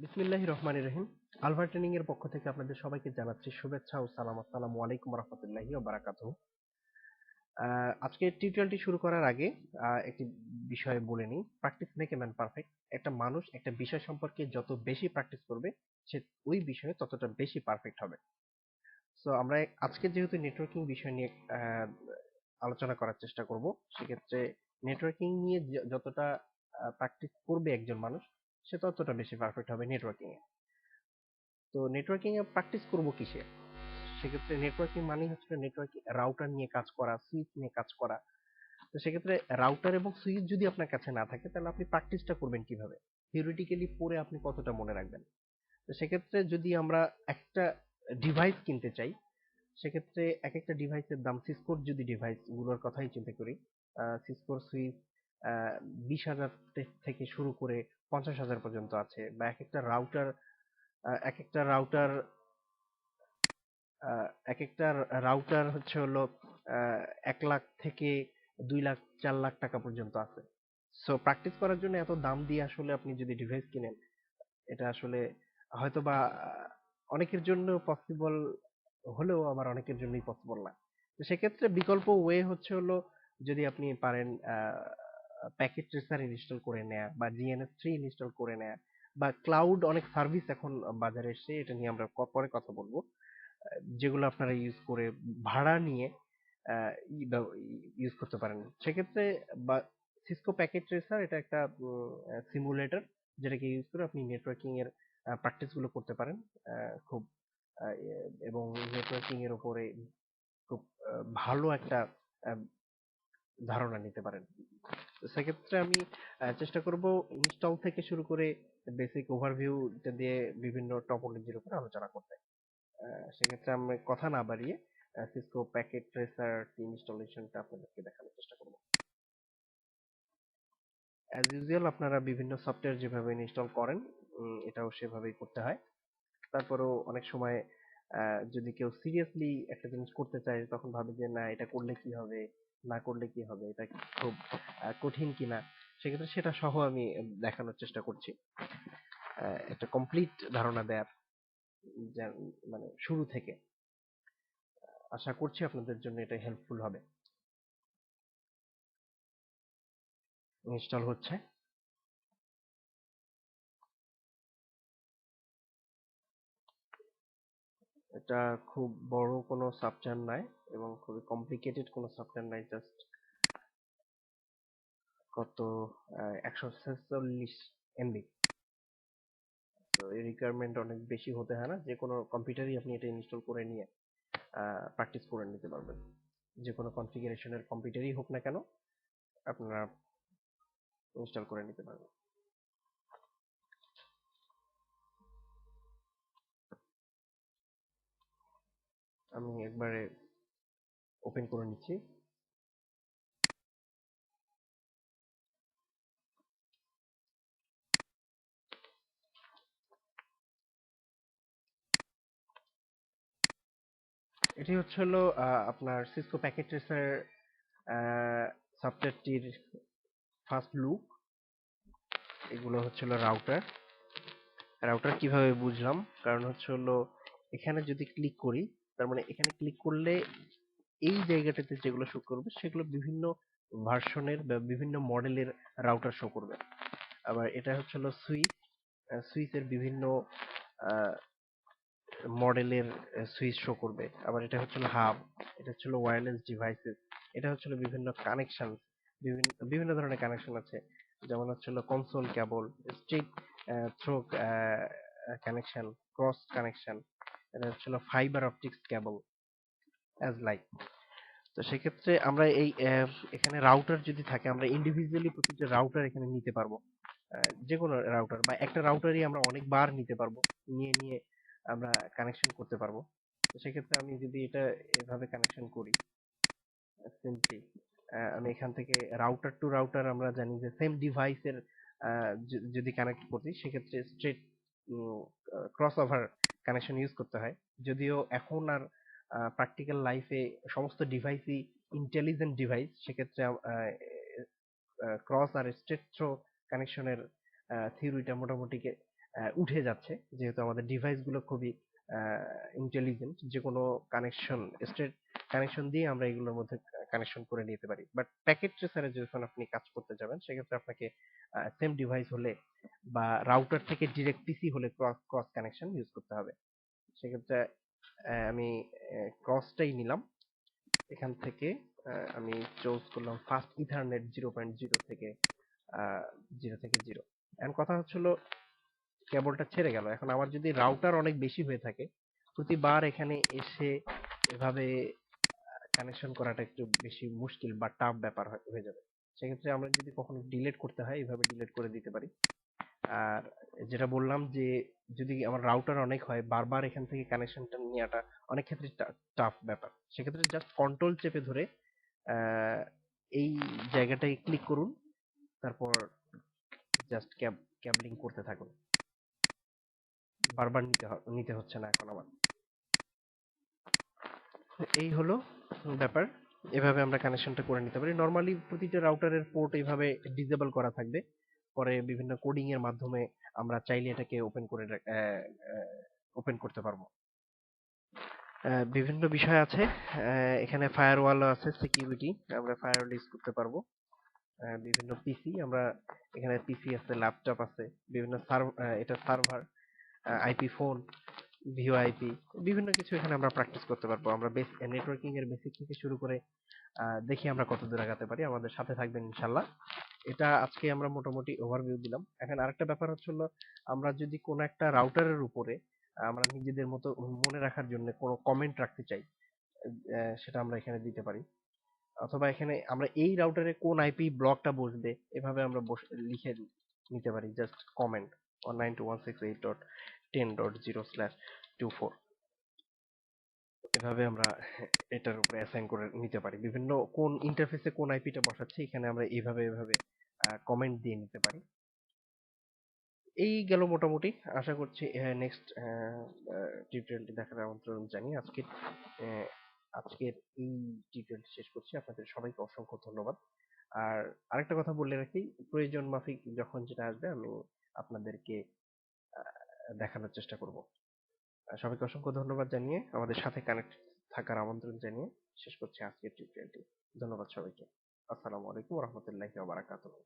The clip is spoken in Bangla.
বিসমিল্লাহির রহমানির রহিম। আলভা ট্রেনিং এর পক্ষ থেকে আপনাদের সবাইকে জানাচ্ছি শুভেচ্ছা ও সালাম। আসসালামু আলাইকুম রহমতুল্লাহি ওয়া বারাকাতুহু। আজকে টি-টোয়েন্টি শুরু করার আগে একটি বিষয় বলে নিই। Practice make a man perfect. একটা মানুষ একটা বিষয় সম্পর্কে যত বেশি প্র্যাকটিস করবে, সে ওই বিষয়ে ততটা বেশি পারফেক্ট হবে। সো আমরা আজকে যেহেতু নেটওয়ার্কিং বিষয় নিয়ে আলোচনা করার চেষ্টা করব, সেক্ষেত্রে নেটওয়ার্কিং নিয়ে যতটা প্র্যাকটিস করবে একজন মানুষ, সে ততটা বেশি পারফেক্ট হবে নেটওয়ার্কিং এ। তো নেটওয়ার্কিং এ প্র্যাকটিস করব কিসে? সেক্ষেত্রে নেটওয়ার্কিং মানেই হচ্ছে নেটওয়ার্কিং রাউটার নিয়ে কাজ করা, সুইচ নিয়ে কাজ করা। তো সেক্ষেত্রে রাউটার এবং সুইচ যদি আপনার কাছে না থাকে, তাহলে আপনি প্র্যাকটিসটা করবেন কিভাবে? থিওরিটিক্যালি পড়ে আপনি কতটা মনে রাখবেন? তো সেক্ষেত্রে যদি আমরা একটা ডিভাইস কিনতে চাই, সেক্ষেত্রে এক একটা ডিভাইসের দাম, সিসকোর যদি ডিভাইস গুলোর কথাই চিন্তা করি, সিসকোর সুইচ 20,000 থেকে শুরু করে 50,000 পর্যন্ত আছে। বা এক একটা রাউটার এক একটা রাউটার হচ্ছে হলো 1 লাখ থেকে 2 লাখ 4 লাখ টাকা পর্যন্ত আছে। সো প্র্যাকটিস করার জন্য এত দাম দিয়ে আসলে আপনি যদি ডিভাইস কিনেন, এটা আসলে হয়তোবা অনেকের জন্য পসিবল হলেও আবার অনেকের জন্যই পসিবল না। তো সেক্ষেত্রে বিকল্প ওয়ে হচ্ছে হলো, যদি আপনি পারেন প্যাকেট ট্রেসার ইনস্টল করে নেয়া বা জিএনএস3 ইনস্টল করে নেয়া, বা ক্লাউড অনেক সার্ভিস এখন বাজারে এসেছে, এটা নিয়ে আমরা পরে কথা বলবো, যেগুলো আপনারা ইউজ করে ভাড়া নিয়ে ইউজ করতে পারেন। সেক্ষেত্রে বা সিসকো প্যাকেট ট্রেসার, এটা একটা সিমুলেটর, যেটাকে ইউজ করে আপনি নেটওয়ার্কিং এর প্র্যাকটিস গুলো করতে পারেন খুব এবং নেটওয়ার্কিং এর উপরে খুব ভালো একটা আহ, ধারণা নিতে পারেন। তো সেক্ষেত্রে আমি চেষ্টা করব ইনস্টল থেকে শুরু করে বেসিক ওভারভিউ দিয়ে বিভিন্ন টপোলজির উপর আলোচনা করতে। সেক্ষেত্রে আমি কথা না বাড়িয়ে সিসকো প্যাকেট ট্রেসার ইনস্টলেশনটা আপনাদেরকে দেখানোর চেষ্টা করব। অ্যাজ ইউজুয়াল আপনারা বিভিন্ন সফটওয়্যার যেভাবে ইনস্টল করেন, এটাও সেভাবেই করতে হয়। তারপরেও অনেক সময় যদি কেউ সিরিয়াসলি একটা জিনিস করতে চায়, তখন ভাবে যে না, এটা করলে কি হবে, না করলে কি হবে, এটা খুব কঠিন কিনা। সেক্ষেত্রে সেটা সহ আমি দেখানোর চেষ্টা করছি, একটা কমপ্লিট ধারণা দেওয়ার, মানে শুরু থেকে। আশা করছি আপনাদের জন্য এটা হেল্পফুল হবে। ইনস্টল হচ্ছে। এটা খুব বড় কোনো সফটওয়্যার নয় এবং খুবই কমপ্লিকেটেড কোনো সফটওয়্যার নয়। জাস্ট কত 146 MB। তো এই রিকোয়ারমেন্ট অনেক বেশি হতে হয় না, যে কোনো কম্পিউটারই আপনি এটা ইনস্টল করে নিয়ে প্র্যাকটিস করে নিতে পারবেন। যে কোনো কনফিগারেশনের কম্পিউটারই হোক না কেন, আপনারা ইনস্টল করে নিতে পারবেন। আমি একবারে ওপেন করে নিচ্ছি। এটি হচ্ছে হলো আপনার সিসকো প্যাকেট ট্রেসার সফটওয়্যারটির ফার্স্ট লুক। এগুলো হচ্ছে হলো রাউটার। রাউটার কিভাবে বুঝলাম? কারণ হচ্ছে হলো, এখানে যদি ক্লিক করি, তার মানে এখানে ক্লিক করলে এই জায়গাটাতে যেগুলো শো করবে, সেগুলো বিভিন্ন ভার্সনের বা বিভিন্ন মডেলের রাউটার শো করবে। আবার এটা হচ্ছে হলো সুইচ, সুইচের বিভিন্ন মডেলের সুইচ শো করবে। আবার এটা হচ্ছে হলো হাব, এটা হচ্ছে হলো ওয়্যারলেস ডিভাইসেস, এটা হচ্ছে হলো বিভিন্ন কানেকশন, বিভিন্ন বিভিন্ন ধরনের কানেকশন আছে। যেমন হচ্ছে হলো console cable, straight through connection, cross connection, এটা হচ্ছে হলো fibre optics cable as like. তো সেক্ষেত্রে আমরা এই এখানে রাউটার যদি থাকে, আমরা ইন্ডিভিজুয়ালি প্রতিটা রাউটার এখানে নিতে পারবো। যে কোনো রাউটার বা একটা রাউটারই আমরা অনেকবার নিতে পারবো, নিয়ে নিয়ে আমরা কানেকশন করতে পারবো। তো সেক্ষেত্রে আমি যদি এটা এভাবে কানেকশন করি সিম্পলি, আমি এখান থেকে রাউটার টু রাউটার, আমরা জানি যে সেম ডিভাইসের যদি কানেক্ট করি, সেক্ষেত্রে straight cross over connection use করতে হয়। যদিও এখন আর প্র্যাকটিক্যাল লাইফে সমস্ত ডিভাইসই ইন্টেলিজেন্ট ডিভাইস, সেক্ষেত্রে ক্রস আর স্ট্রেট থ্রো কানেকশনের থিওরিটা মোটামুটি উঠে যাচ্ছে, যেহেতু আমাদের ডিভাইস গুলো খুবই ইন্টেলিজেন্ট, যে কোনো কানেকশন, স্ট্রেট কানেকশন দিয়ে আমরা এগুলোর মধ্যে কানেকশন করে নিতে পারি। বাট প্যাকেট ট্রেসারে যখন আপনি কাজ করতে যাবেন, সেক্ষেত্রে আপনাকে সেম ডিভাইস হলে বা রাউটার থেকে ডিরেক্ট পিসি হলে ক্রস ক্রস কানেকশন ইউজ করতে হবে। সেক্ষেত্রে আমি ক্রসটাই নিলাম। এখান থেকে আমি চুজ করলাম ফাস্ট ইথারনেট 0.0 থেকে 0 থেকে 0। এখন কথা হচ্ছিল, কেবলটা ছেড়ে গেল। এখন আমার যদি রাউটার অনেক বেশি হয়ে থাকে, প্রতিবার এখানে এসে এভাবে কানেকশন করাটা একটু বেশি মুশকিল বা টাফ ব্যাপার হয়ে যাবে। সেক্ষেত্রে আমরা যদি কখনো ডিলেট করতে হয়, এভাবে ডিলেট করে দিতে পারি। আর যেটা বললাম যে যদি আমার রাউটার অনেক হয়, বারবার এখান থেকে কানেকশনটা নেওয়াটা অনেক ক্ষেত্রে টাফ ব্যাপার। সেক্ষেত্রে জাস্ট কন্ট্রোল চেপে ধরে আহ, এই জায়গাটায় ক্লিক করুন, তারপর জাস্ট ক্যাবলিং করতে থাকুন। বারবার নিতে হচ্ছে না এখন আমার। এই হলো ব্যাপার। এভাবে আমরা কানেকশনটা করে নিতে পারি। নর্মালি প্রতিটা রাউটারের পোর্ট এইভাবে ডিসেবল করা থাকবে। পরে বিভিন্ন কোডিং এর মাধ্যমে আমরা চাইলে এটাকে ওপেন করতে পারবো। বিভিন্ন বিষয় আছে। এখানে ফায়ারওয়ালও আছে, সিকিউরিটি, আমরা ফায়ারওয়াল ইউজ করতে পারবো। বিভিন্ন পিসি, আমরা এখানে পিসি আছে, ল্যাপটপ আছে, বিভিন্ন এটা সার্ভার, আইপি ফোন, ভিওআইপি, বিভিন্ন কিছু এখানে আমরা প্র্যাকটিস করতে পারবো। আমরা নেটওয়ার্কিং এর বেসিক থেকে শুরু করে দেখি আমরা কত দূর আগাতে পারি। আমাদের সাথে থাকবেন ইনশাল্লাহ। এটা আজকে আমরা মোটামুটি ওভারভিউ দিলাম। এখন আরেকটা ব্যাপার হচ্ছে হলো, আমরা যদি কোনো একটা রাউটারের উপরে আমরা নিজেদের মতো মনে রাখার জন্য কোনো কমেন্ট রাখতে চাই, সেটা আমরা এখানে দিতে পারি। অথবা এখানে আমরা এই রাউটারে কোন আইপি ব্লকটা বসবে, এভাবে আমরা লিখে নিতে পারি, জাস্ট কমেন্ট 192.168.10.0/24। এভাবে আমরা এটার উপরে অ্যাসাইন করে নিতে পারি। বিভিন্ন কোন ইন্টারফেসে কোন আইপিটা বসাচ্ছি, এখানে আমরা এইভাবে এভাবে কমেন্ট দিয়ে নিতে পারি। এই গেল মোটামুটি। আশা করছি নেক্সট টিউটোরিয়ালটি দেখার আমন্ত্রণ জানিয়ে আজকের এই টিউটোরিয়ালটি শেষ করছি। আপনাদের সবাইকে অসংখ্য ধন্যবাদ। আর আরেকটা কথা বলে রাখি, প্রয়োজন মাফিক যখন যেটা আসবে আমি আপনাদেরকে দেখানোর চেষ্টা করব। সবাইকে অসংখ্য ধন্যবাদ জানিয়ে, আমাদের সাথে কানেক্ট থাকার আমন্ত্রণ জানিয়ে শেষ করছি আজকের টিউটোরিয়ালটি। ধন্যবাদ সবাইকে। আসসালামু আলাইকুম ওয়া রাহমাতুল্লাহি ওয়া বারাকাতুহু।